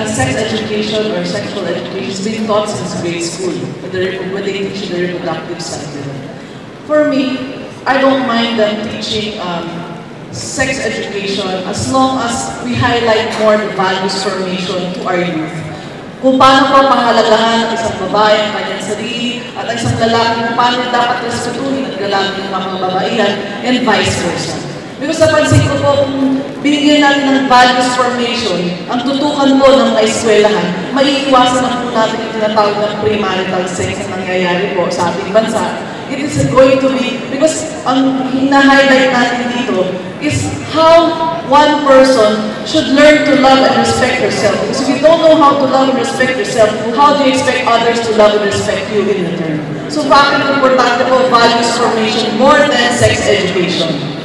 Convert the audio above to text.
sex education or sexual education is being taught since grade school, when they teach the reproductive cycle. For me, I don't mind them teaching sex education as long as we highlight more the values formation to our youth. Kung paano po pahalagahan ng isang babae ang kanyang sarili at ang isang lalaki kung paano dapat respetuhin at galangin ng mga babaihan and vice versa. Because napansin ko po, kung binigyan natin ng values formation, ang tutukan po ng eskwelahan, maiiwasan na po natin yung tinatawag ng premarital sex na nangyayari po sa ating bansa. It is going to be, because ang hina-highlight natin dito is how one person should learn to love and respect herself. Because if you don't know how to love and respect yourself, how do you expect others to love and respect you in return? So bakit importante po values formation more than sex education?